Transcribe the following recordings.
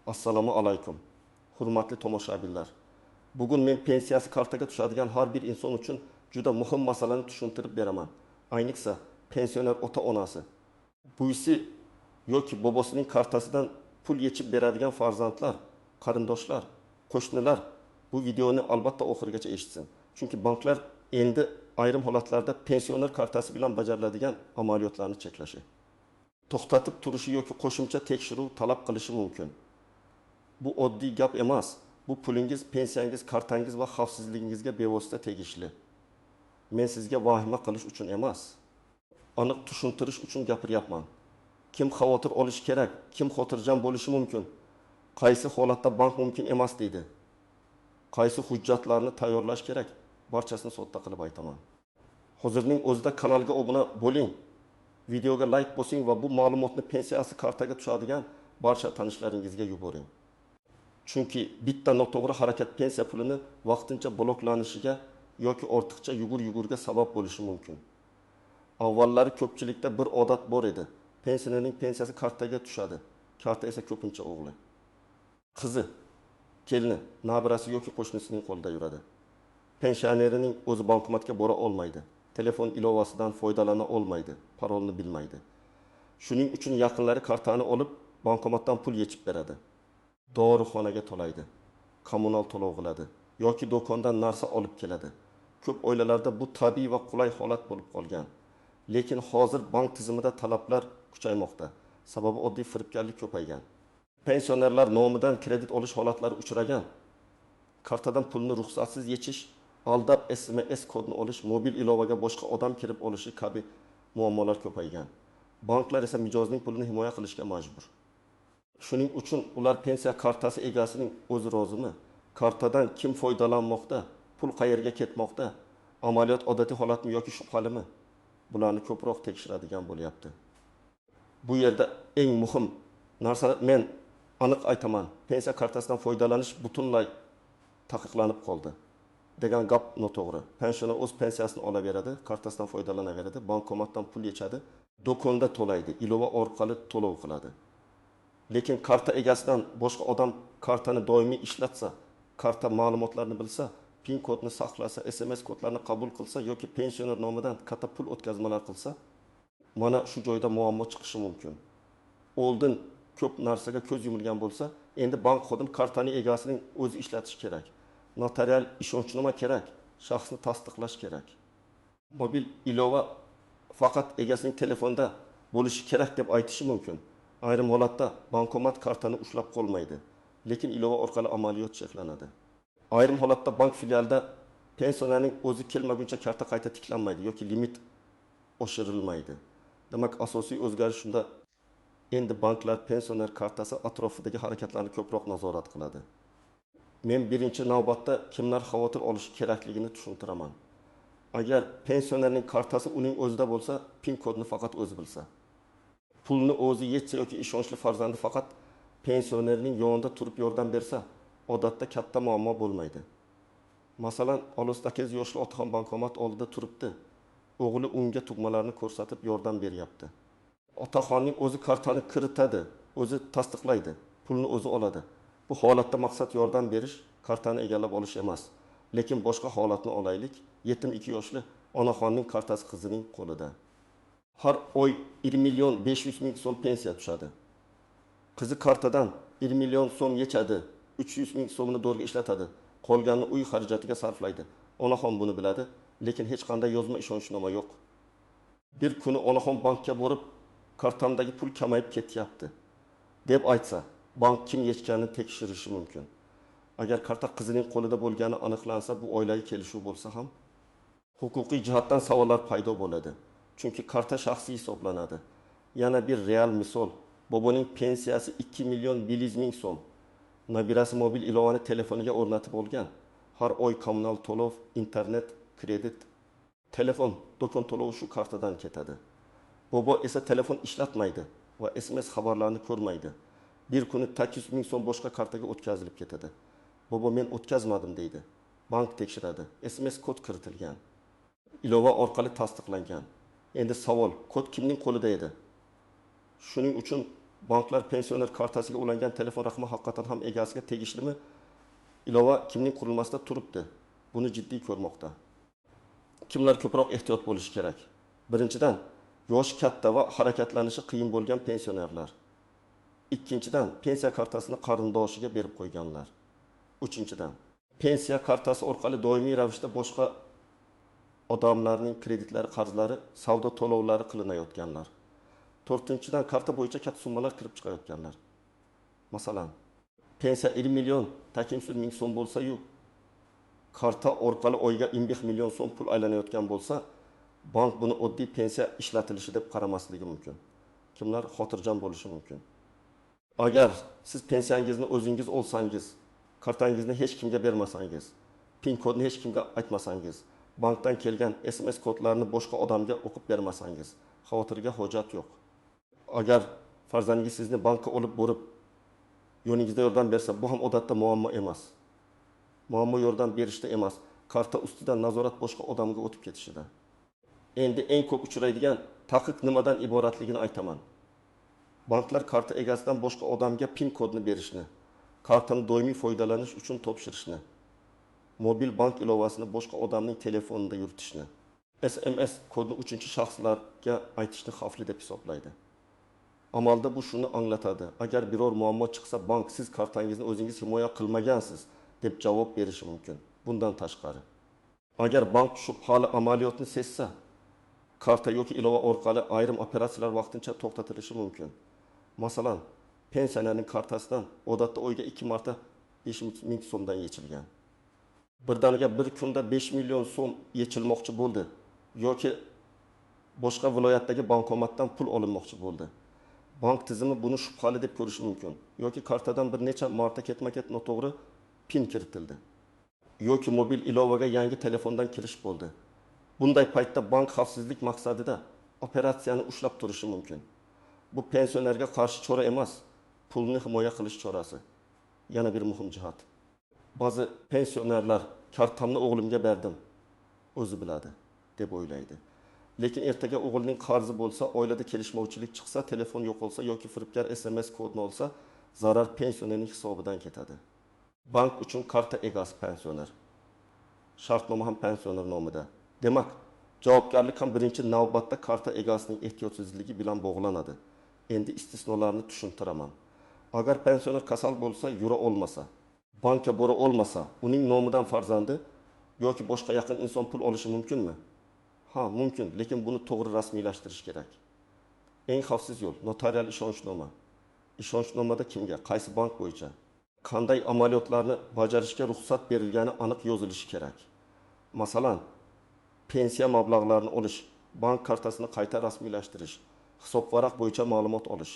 Assalomu alaykum. Hurmatli tomoshabinlar. Bugun men pensiyasi kartaga tushadigan har bir inson uchun juda muhim masalani tushuntirib beraman. Ayniqsa pensioner ota-onasi. Buyisi yoki bobosining kartasidan pul yechib beradigan farzandlar, qarindoshlar, qo'shnilar bu videoni albatta oxirigacha eshitsin. Chunki banklar endi ayrim holatlarda pensioner kartasi bilan bajariladigan amaliyotlarni cheklashi, to'xtatib turishi yoki qo'shimcha tekshiruv talab qilishi mumkin. Bu oddiy gap emas. Bu pulingiz, pensiyangiz, kartangiz va xavfsizligingizga bevosita tegishli. Men sizga vahima qilish uchun emas, aniq tushuntirish uchun gapiryapman. Kim xavotir olish kerak, kim xotirjam bo'lishi mumkin, qaysi holatda bank mumkin emas deydi, qaysi hujjatlarni tayyorlash kerak, barchasini sodda qilib aytaman. Hozirning o'zida kanalga obuna bo'ling, videoga like bosing va bu ma'lumotni pensiyasi kartaga tushadigan barcha tanishlaringizga yuboring. Chunki bitta noto'g'ri harakat pensiya pulini vaqtincha bloklanishiga yoki ortiqcha yugur-yugurga sabab bo'lishi mumkin. Avvallari ko'pchilikda bir odat bor edi. Pensionerning pensiyasi kartaga tushadi. Karta esa ko'pincha o'g'li, qizi, kelini, nabirasi yoki qo'shnisining qo'lida yuradi. Pensionerining o'zi bankomatga bora olmaydi. Telefon ilovasidan foydalana olmaydi, parolni bilmaydi. Shuning uchun yaqinlari kartani olib bankomatdan pul yechib beradi. Dorixonaga to'laydi, kommunal to'lov qiladi yoki do'kondan narsa olib keladi. Ko'p oilalarda bu tabiiy va qulay holat bo'lib qolgan. Lekin hozir bank tizimida talablar kuchaymoqda. Sababi oddiy firibgarlik ko'paygan. Pensionerlar nomidan kredit olish holatlari uchragan. Kartadan pulni ruxsatsiz yechish, aldab SMS kodni olish, mobil ilovaga boshqa odam kirib olishi kabi muammolar ko'paygan. Banklar esa mijozning pulini himoya qilishga majbur. Shuning uchun ular pensiya kartasi egasining o'zi rozimi? Kartadan kim foydalanmoqda? Pul qayerga ketmoqda? Amaliyot odatiy holatmi yoki shubhalimi? Bularni ko'proq tekshiradigan bo'lyapti. Bu yerda eng muhim narsa, men aniq aytaman, pensiya kartasidan foydalanish butunlay taqiqlanib qoldi degan gap noto'g'ri. Pensioner o'z pensiyasini olaveradi, kartasidan foydalanaveradi, bankomatdan pul yechadi, do'konda to'laydi, ilova orqali to'lov qiladi. Lekin karta egasidan boshqa odam kartani doimiy ishlatsa, karta ma'lumotlarini bilsa, PIN kodni saqlasa, SMS kodlarni qabul qilsa yoki pensioner nomidan katta pul o'tkazmalar qilsa, mana shu joyda muammo chiqishi mumkin. Oldin ko'p narsaga ko'z yumilgan bo'lsa, endi bank xodimi kartani egasining o'zi ishlatish kerak. Notarial ishonchnoma kerak, shaxsni tasdiqlash kerak. Mobil ilova faqat egasining telefonda bo'lishi kerak deb aytishi mumkin. Ayrim holatda bankomat kartani ushlab qolmaydi, lekin ilova orqali amaliyot cheklanadi. Ayrim holatda bank filialida pensionerning o'zi kelmaguncha karta qayta tiklanmaydi yoki limit oshirilmaydi. Demak, asosiy o'zgarish shunda, endi banklar pensioner kartasi atrofidagi harakatlarni ko'proq nazorat qiladi. Men birinchi navbatda kimlar xavotir olishi kerakligini tushuntiraman. Agar pensionerning kartasi uning o'zida bo'lsa, PIN kodni faqat o'zi bilsa, pulni o'zi yetsa yoki ishonchli farzandi faqat pensionerning yonida turib yordam bersa, odatda katta muammo bo'lmaydi. Masalan, olis 8 yoshli otaxon bankomat oldida turibdi. O'g'li unga tugmalarni ko'rsatib yordam beryapti. Otaxonning o'zi kartani kiritadi, o'zi tasdiqlaydi, pulni o'zi oladi. Bu holatda maqsad yordam berish, kartani egallab olish emas. Lekin boshqa holatni olaylik. Yetim 2 yoshli onaxonning kartasi qizining qo'lida. Har oy 1 million 500 ming so'm pensiya tushadi. Qizi kartadan 1 million so'm yechadi, 300 ming so'mni do'rga ishlatadi, qolganini uy xarajatiga sarflaydi. Onaxon buni biladi, lekin hech qanday yozma ishonchnoma yo'q. Bir kuni onaxon bankka borib, kartamdagi pul kamayib ketyapti deb aytsa, bank kim yechganini tekshirishi mumkin. Agar karta qizining qo'lida bo'lgani aniqlansa, bu oilaviy kelishuv bo'lsa ham, huquqiy jihatdan savollar paydo bo'ladi. Chunki karta shaxsiy hisoblanadi. Yana bir real misol, boboning pensiyasi 2 million 100 ming so'm. Nabirasi mobil ilovani telefoniga o'rnatib olgan. Har oy kommunal to'lov, internet, kredit, telefon, do'kon to'lovi shu kartadan ketadi. Bobo esa telefon ishlatmaydi va SMS xabarlarni ko'rmaydi. Bir kuni 800 ming so'm boshqa kartaga o'tkazilib ketadi. Bobo men o'tkazmadim deydi. Bank tekshiradi. SMS kod kiritilgan. Ilova orqali tasdiqlangan. Endi savol, kod kimning qo'lida edi? Shuning uchun Banklar pensioner kartasiga ulangan telefon raqami haqiqatan ham egasiga tegishlimi? Ilova kimning qurilmasida turibdi? Buni jiddiy ko'rmoqda. Kimlar ko'proq ehtiyot bo'lishi kerak? Birinchidan, yoshi katta va harakatlanishi qiyin bo'lgan pensionerlar. Ikkinchidan, pensiya kartasini qarindoshiga berib qo'yganlar. Uchinchidan, pensiya kartasi orqali doimiy ravishda boshqa odamlarning kreditlari, qarzlari, savdo to'lovlari qilinayotganlar. To'rtinchidan, karta bo'yicha katta summalar kirib chiqayotganlar. Masalan, pensiya 50 million, takim 1000 so'm bo'lsa-yu, karta orqali oyiga 25 million so'm pul aylanayotgan bo'lsa, bank buni oddiy pensiya ishlatilishi deb qaramasligi mumkin. Kimlar xotirjam bo'lishi mumkin. Agar siz pensiyangizni o'zingiz olsangiz, kartangizni hech kimga bermasangiz, PIN kodni hech kimga aytmasangiz, bankdan kelgan SMS kodlarini boshqa odamga o'qib bermasangiz, xavotirga hojat yo'q. Agar farzandingiz sizni bankka olib borib, yo'lingizda yordam bersa, bu ham odatda muammo emas. Muammo yordam berishda emas, karta ustidan nazorat boshqa odamga o'tib ketishida. Endi eng ko'p uchraydigan taqiq nimadan iboratligini aytaman. Banklar karta egasidan boshqa odamga PIN kodni berishni, kartani doimiy foydalanish uchun topshirishni, mobil bank ilovasini boshqa odamning telefonida yuritishni, SMS kodni uchinchi shaxslarga aytishni xavfli deb hisoblaydi. Amalda bu shuni anglatadi. Agar biror muammo chiqsa, bank siz kartangizni o'zingiz himoya qilmagansiz deb javob berishi mumkin. Bundan tashqari, agar bank shubhali amaliyotni sezsa, karta yoki ilova orqali ayrim operatsiyalar vaqtincha to'xtatilishi mumkin. Masalan, pensionerning kartasidan odatda oyiga 2 marta 5 ming so'mdan yechilgan. Birdaniga bir kunda 5 million so'm yechilmoqchi bo'ldi yoki boshqa viloyatdagi bankomatdan pul olinmoqchi bo'ldi. Bank tizimi buni shubhali deb ko'rishi mumkin. Yoki kartadan bir necha marta ketma-ket noto'g'ri PIN kiritildi. Yoki mobil ilovaga yangi telefondan kirish bo'ldi. Bunday paytda bank xavfsizlik maqsadida operatsiyani ushlab turishi mumkin. Bu pensionerga qarshi chora emas, pulni himoya qilish chorasi. Yana bir muhim jihat. Ba'zi pensionerlar kartamni o'g'limga berdim, o'zi biladi deb o'ylaydi. Lekin ertaga o'g'ilning qarzi bo'lsa, oilada kelishmovchilik chiqsa, telefon yo'qolsa yoki firibgar SMS kodni olsa, zarar pensionerning hisobidan ketadi. Bank uchun karta egasi pensioner. Shartnoma ham pensioner nomida. Demak, javobgarlik ham birinchi navbatda karta egasining ehtiyotsizligi bilan bog'lanadi. Endi istisnolarni tushuntiraman. Agar pensioner kasal bo'lsa, yura olmasa, bankka bora olmasa, uning nomidan farzandi yoki boshqa yaqin inson pul olishi mumkinmi? Ha, mumkin, lekin buni to'g'ri rasmiylashtirish kerak. Eng xavfsiz yo'l notarial ishonchnoma. Ishonchnomada kimga, qaysi bank bo'yicha, qanday amaliyotlarni bajarishga ruxsat berilgani aniq yozilishi kerak. Masalan, pensiya mablag'larini olish, bank kartasini qayta rasmiylashtirish, hisob varaq bo'yicha ma'lumot olish,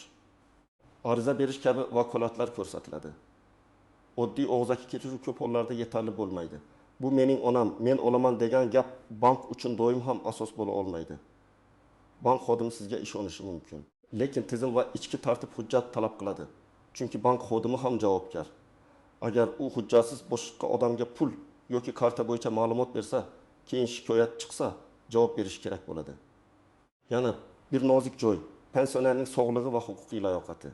ariza berish kabi vakolatlar ko'rsatiladi. Oddiy og'zaki kechiruv ko'p hollarda yetarli bo'lmaydi. Bu mening onam, men olaman degan gap bank uchun doim ham asos bo'la olmaydi. Bank xodimi sizga ishonishi mumkin, lekin tizim va ichki tartib hujjat talab qiladi. Chunki bank xodimi ham javobgar. Agar u hujjatsiz boshqa odamga pul yoki karta bo'yicha ma'lumot bersa, keyin shikoyat chiqsa, javob berish kerak bo'ladi. Yana bir nozik joy, pensionerning sog'lig'i va huquqiy layoqati.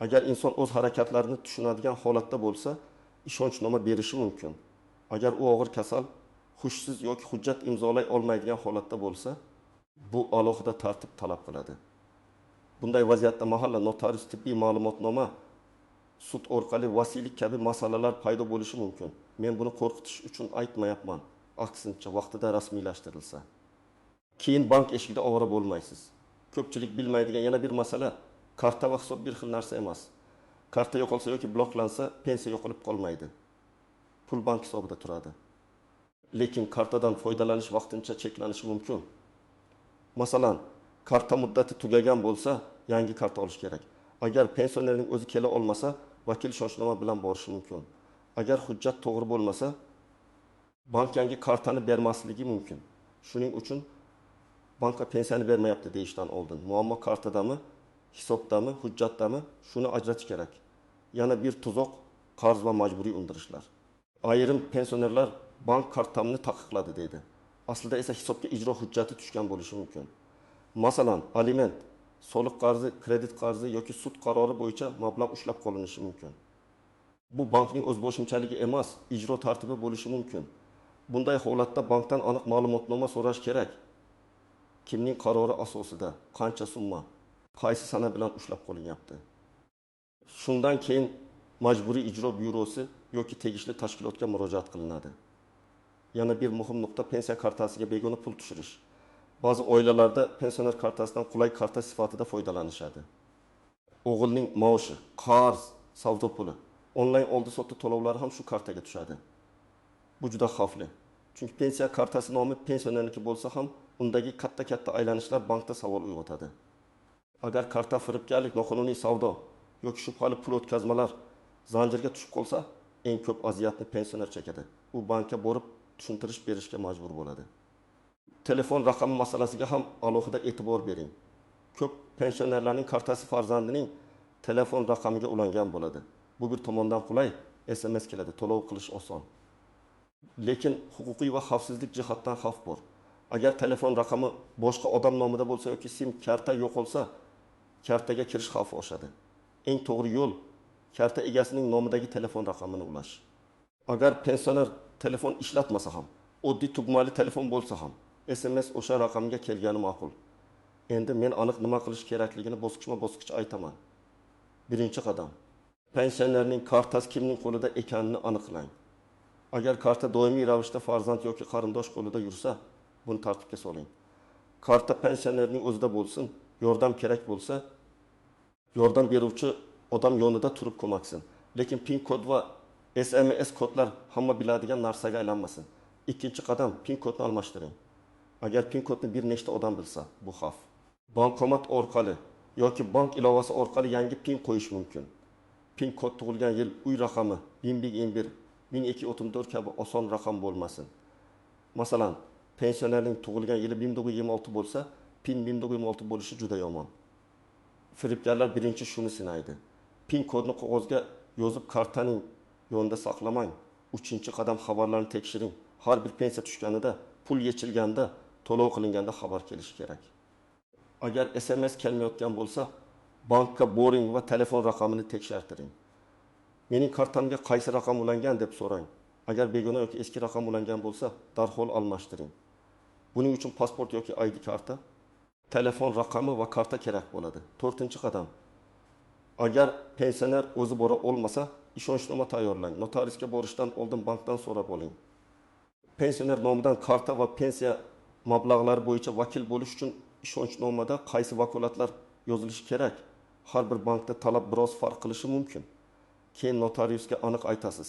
Agar inson o'z harakatlarini tushunadigan holatda bo'lsa, ishonchnoma berishi mumkin. Agar u og'ir kasal, hushsiz yoki hujjat imzolay olmaydigan holatda bo'lsa, bu alohida tartib talab qiladi. Bunday vaziyatda mahalla notarius tibbiy ma'lumotnoma, sud orqali vasiylik kabi masalalar paydo bo'lishi mumkin. Men buni qo'rqitish uchun aytmayapman. Aksincha, vaqtida rasmiylashtirilsa. Keyin bank eshigida ovora bo'lmaysiz. Ko'pchilik bilmaydigan yana bir masala, karta va hisob bir xil narsa emas. Karta yo'qolsa yoki bloklansa, pensiya yo'qolib qolmaydi. Pul bank hisobida turadi. Lekin kartadan foydalanish vaqtincha cheklanishi mumkin. Masalan, karta muddati tugagan bo'lsa, yangi karta olish kerak. Agar pensionerning o'zi kela olmasa, vakil ishonchnoma bilan borishi mumkin. Agar hujjat to'g'ri bo'lmasa, bank yangi kartani bermasligi mumkin. Shuning uchun bankka pensiyani bermayapti deyishdan oldin muammo kartadami, hisobdami, hujjatdami, shuni ajratish kerak. Yana bir tuzoq qarz va majburiy undirishlar. Ayrim pensionerlar bank kartamni taqiqladi deydi. Aslida esa hisobga ijro hujjati tushgan bo'lishi mumkin. Masalan, aliment, soliq qarzi, kredit qarzi yoki sud qarori bo'yicha mablag' ushlab qolinishi mumkin. Bu bankning o'zboshimchaligi emas, ijro tartibi bo'lishi mumkin. Bunday holatda bankdan aniq ma'lumotnoma so'rash kerak. Kimning qarori asosida, qancha summa, qaysi sana bilan ushlab qolinyapti. Shundan keyin majburiy ijro byurosi yoki tegishli tashkilotga murojaat qilinadi. Yana bir muhim nuqta pensiya kartasiga begona pul tushirish. Ba'zi oilalarda pensioner kartasidan qulay karta sifatida foydalanishadi. O'g'ilning maoshi, qarz, savdo puli, onlayn oldi-sotdi to'lovlari ham shu kartaga tushadi. Bu juda xavfli. Chunki pensiya kartasi nomi pensionerniki bo'lsa ham, undagi katta aylanishlar bankda savol uyg'otadi. Agar karta firibgarlik, noqonuniy savdo yoki shubhali pul o'tkazmalar zanjirga tushib qolsa, eng ko'p aziyatni pensioner chekadi. U bankka borib tushuntirish berishga majbur bo'ladi. Telefon raqami masalasiga ham alohida e'tibor bering. Ko'p pensionerlarning kartasi farzandining telefon raqamiga ulangan bo'ladi. Bu bir tomondan qulay, SMS keladi, to'lov qilish oson. Lekin huquqiy va xavfsizlik jihatdan xavf bor. Agar telefon raqami boshqa odam nomida bo'lsa yoki sim karta yo'qolsa, kartaga kirish xavfi oshadi. Eng to'g'ri yo'l karta egasining nomidagi telefon raqamini ulash. Agar pensioner telefon ishlatmasa ham, oddiy tugmali telefon bo'lsa ham, SMS o'sha raqamga kelgani ma'qul. Endi men aniq nima qilish kerakligini bosqichma-bosqich aytaman. Birinchi qadam. Pensionerning kartasi kimning qo'lida ekanini aniqlang. Agar karta doimiy ravishda farzand yoki qarindosh qo'lida yursa, buni tartibga soling. Karta pensionerning o'zida bo'lsin, yordam kerak bo'lsa, yordam beruvchi odam yonida turib ko'maksin. Lekin PIN kod va SMS kodlar hamma biladigan narsaga aylanmasin. Ikkinchi qadam, PIN kodni almashtiring. Agar PIN kodni bir nechta odam bilsa, bu xavf. Bankomat orqali yoki bank ilovasi orqali yangi PIN qo'yish mumkin. PIN kod tug'ilgan yil, uy raqami 1111, 1234 kabi oson raqam bo'lmasin. Masalan, pensionerning tug'ilgan yili 1926 bo'lsa, PIN 1926 bo'lishi juda yomon. Firibgarlar birinchi shuni sinaydi. PIN kodni qog'ozga yozib kartaning yonida saqlamang. Uchinchi qadam, xabarlarni tekshiring. Har bir pensiya tushganida, pul yechilganda, to'lov qilinganda xabar kelishi kerak. Agar SMS kelmayotgan bo'lsa, bankka boring va telefon raqamini tekshirtiring. Mening kartamga qaysi raqam ulangan deb so'rang. Agar begona yoki eski raqam ulangan bo'lsa, darhol almashtiring. Buning uchun pasport yoki ID karta, telefon raqami va karta kerak bo'ladi. 4-qadam. Agar pensioner o'zi bora olmasa, ishonchnoma tayyorlang. Notariusga borishdan oldin bankdan so'rab oling. Pensioner nomidan karta va pensiya mablag'lari bo'yicha vakil bo'lish uchun ishonchnomada qaysi vakolatlar yozilishi kerak? Har bir bankda talab biroz farq qilishi mumkin. Keyin notariusga aniq aytasiz.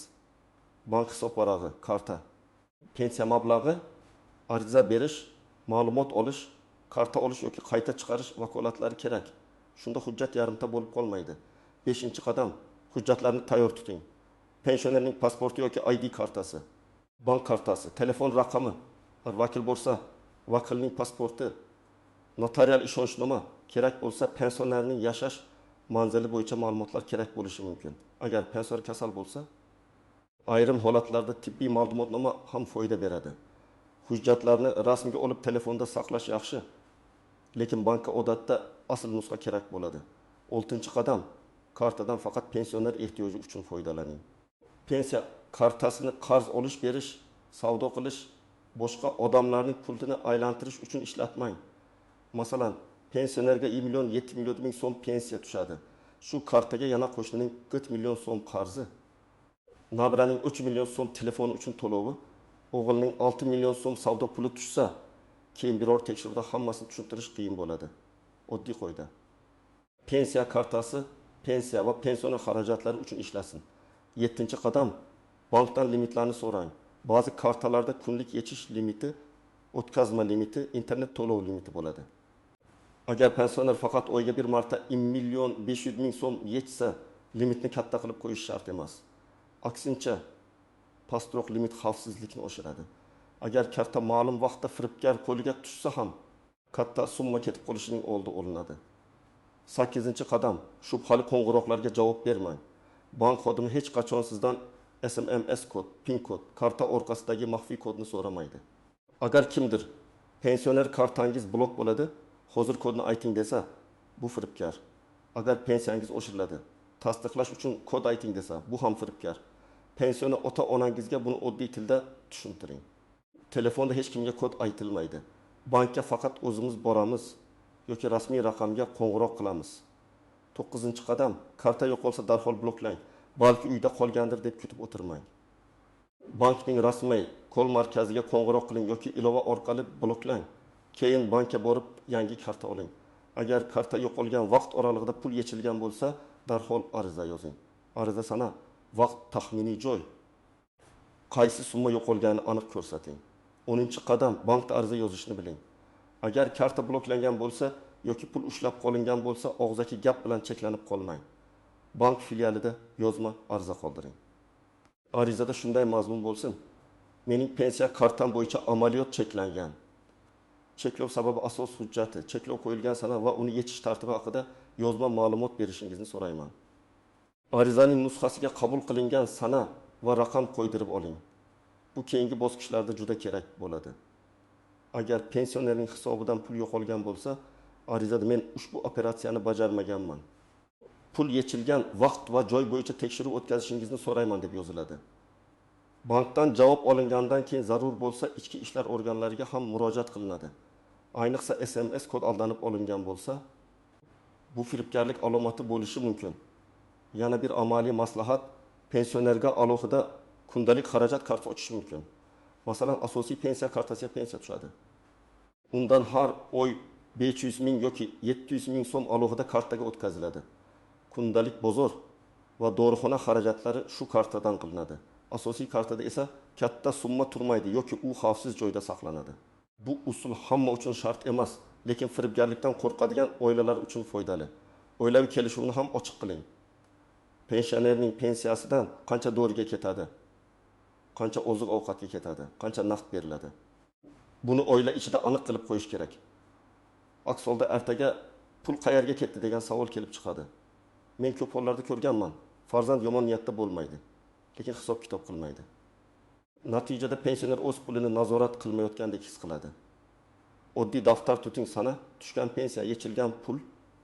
Bank hisob varag'i, karta, pensiya mablag'i, ariza berish, ma'lumot olish, karta olish yoki qayta chiqarish vakolatlari kerak. Shunda hujjat yarimta bo'lib qolmaydi. 5-qadam, hujjatlarni tayyor tuting. Pensionerning pasporti yoki ID kartasi, bank kartasi, telefon raqami, vakil bo'lsa, vakilning pasporti, notarial ishonchnoma, kerak bo'lsa pensionerning yashash manzili bo'yicha ma'lumotlar kerak bo'lishi mumkin. Agar pensioner kasal bo'lsa, ayrim holatlarda tibbiy ma'lumotnoma ham foyda beradi. Hujjatlarni rasmga olib telefonda saqlash yaxshi, lekin bankka odatda asl nusxa kerak bo'ladi. 6-qadam, kartadan faqat pensioner ehtiyoji uchun foydalaning. Pensiya kartasini qarz olish berish, savdo qilish, boshqa odamlarning pulini aylantirish uchun ishlatmang. Masalan, pensionerga 1,7 million so'm pensiya tushadi. Shu kartaga yana qo'shnining 40 million so'm qarzi, nabiraning 3 million so'm telefon uchun to'lovi, o'g'ilning 6 million so'm savdo puli tushsa, keyin biror tekshiruvda hammasini tushuntirish qiyin bo'ladi. Oddiy qo'yda. Pensiya kartasi pensiya va pensioner xarajatlari uchun ishlasin. 7-qadam, bankdan limitlarni so'rang. Ba'zi kartalarda kunlik yechish limiti, o'tkazma limiti, internet to'lov limiti bo'ladi. Agar pensioner faqat oyga bir marta 1,5 million so'm yechsa, limitni katta qilib qo'yish shart emas. Aksincha, pastroq limit xavfsizlikni oshiradi. Agar karta ma'lum vaqtda firibgar qo'liga tushsa ham, katta summa ketib qolishining oldi olinadi. 8-qadam, shubhali qo'ng'iroqlarga javob bermang. Bank xodimi hech qachon sizdan SMS kod, PIN kod, karta orqasidagi maxfiy kodni so'ramaydi. Agar kimdir pensioner kartangiz blok bo'ladi, hozir kodni ayting desa, bu firibgar. Agar pensiyangiz oshiriladi, tasdiqlash uchun kod ayting desa, bu ham firibgar. Pensioner ota-onangizga buni oddiy tilda tushuntiring. Telefonda hech kimga kod aytilmaydi. Bankka faqat o'zimiz boramiz yoki rasmiy raqamga qo'ng'iroq qilamiz. 9-qadam, karta yo'qolsa darhol bloklang. Balki uyda qolgandir deb kutib o'tirmang. Bankning rasmiy kol markaziga qo'ng'iroq qiling yoki ilova orqali bloklang. Keyin bankka borib yangi karta oling. Agar karta yo'qolgan vaqt oralig'ida pul yechilgan bo'lsa, darhol ariza yozing. Ariza sana vaqt taxminiy joy, qaysi summa yo'qolganini aniq ko'rsating. 10-qadam, bankda ariza yozishni biling. Agar karta bloklangan bo'lsa yoki pul ushlab qolingan bo'lsa, og'zaki gap bilan cheklanib qolmang. Bank filialida yozma ariza qoldiring. Arizada shunday mazmun bo'lsin: mening pensiya kartam bo'yicha amaliyot cheklangan. Cheklov sababi asos hujjati, cheklov qo'yilgan sana va uni yechish tartibi haqida yozma ma'lumot berishingizni so'rayman. Arizaning nusxasiga qabul qilingan sana va raqam qo'ydirib oling. Bu keyingi bosqichlarda juda kerak bo'ladi. Agar pensionerning hisobidan pul yo'qolgan bo'lsa, arizada men ushbu operatsiyani bajarmaganman. Pul yechilgan vaqt va joy bo'yicha tekshiruv o'tkazishingizni so'rayman deb yoziladi. Bankdan javob olingandan keyin zarur bo'lsa, ichki ishlar organlariga ham murojaat qilinadi. Ayniqsa SMS kod aldanib olingan bo'lsa, bu firibgarlik alomati bo'lishi mumkin. Yana bir amaliy maslahat, pensionerga alohida kundalik xarajat karta ochish mumkin. Masalan, asosiy pensiya kartasiga pensiya tushadi. Undan har oy 500 ming yoki 700 ming so'm alohida kartaga o'tkaziladi. Kundalik bozor va dorixona xarajatlari shu kartadan qilinadi. Asosiy kartada esa katta summa turmaydi yoki u xavfsiz joyda saqlanadi. Bu usul hamma uchun shart emas, lekin firibgarlikdan qo'rqadigan oilalar uchun foydali. Oilaviy kelishuvni ham ochiq qiling. Pensionerning pensiyasidan qancha doriga ketadi, qancha oziq-ovqatga ketadi, qancha naqd beriladi. Buni oila ichida aniq qilib qo'yish kerak. Aks holda ertaga pul qayerga ketdi degan savol kelib chiqadi. Men ko'p hollarda ko'rganman. Farzand yomon niyatda bo'lmaydi, lekin hisob-kitob qilmaydi. Natijada pensioner o'z pulini nazorat qilmayotgandek his qiladi. Oddiy daftar tuting sana, tushgan pensiya, yechilgan pul,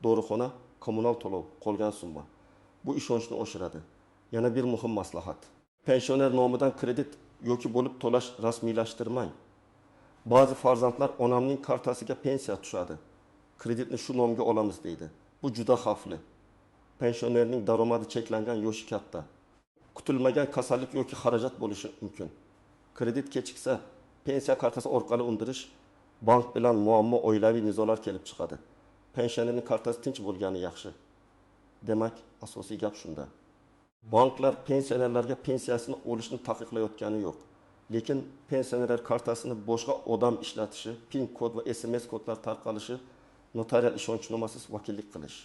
dorixona, kommunal to'lov, qolgan summa. Bu ishonchni oshiradi. Yana bir muhim maslahat. Pensioner nomidan kredit yoki bo'lib to'lash rasmiylashtirmang. Ba'zi farzandlar onamning kartasiga pensiya tushadi, kreditni shu nomga olamiz deydi. Bu juda xavfli. Pensionerning daromadi cheklangan, yoshi katta. Kutilmagan kasallik yoki xarajat bo'lishi mumkin. Kredit kechiksa, pensiya kartasi orqali undirish, bank bilan muammo, oilaviy nizolar kelib chiqadi. Pensionerning kartasi tinch bo'lgani yaxshi. Demak, asosiy gap shunda. Banklar pensionerlarga pensiyasini olishni taqiqlayotgani yo'q. Lekin pensionerlar kartasini boshqa odam ishlatishi, PIN kod va SMS kodlar tarqalishi, notarial ishonchnomasiz vakillik qilish.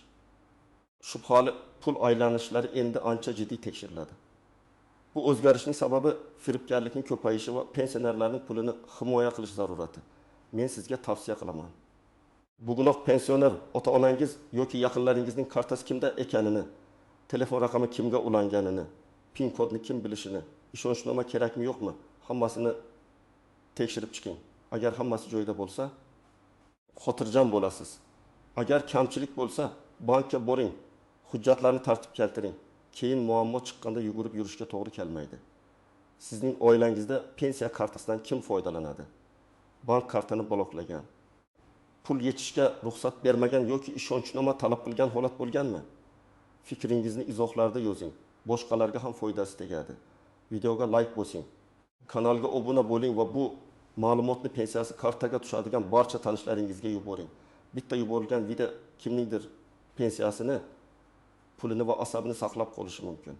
Shubhali pul aylanishlari endi ancha jiddiy tekshiriladi. Bu o'zgarishning sababi firibgarlikning ko'payishi va pensionerlarning pulini himoya qilish zarurati. Men sizga tavsiya qilaman. Bugunoq pensioner ota-onangiz yoki yaqinlaringizning kartasi kimda ekanini, telefon raqami kimga ulanganini, PIN kodni kim bilishini, ishonchnoma kerakmi yo'qmi, hammasini tekshirib chiqing. Agar hammasi joyida bo'lsa, xotirjam bo'lasiz. Agar kamchilik bo'lsa, bankka boring, hujjatlarni tartibga keltiring. Keyin muammo chiqqanda yugurib yurishga to'g'ri kelmaydi. Sizning oilangizda pensiya kartasidan kim foydalanadi? Bank kartani bloklagan, pul yechishga ruxsat bermagan yoki ishonchnoma talab qilgan holat bo'lganmi? Fikringizni izohlarda yozing. Boshqalarga ham foydasi tegadi. Videoga like bosing. Kanalga obuna bo'ling va bu ma'lumotni pensiyasi kartaga tushadigan barcha tanishlaringizga yuboring. Bitta yuborilgan video kimningdir pensiyasini, pulini va asabini saqlab qolishi mumkin.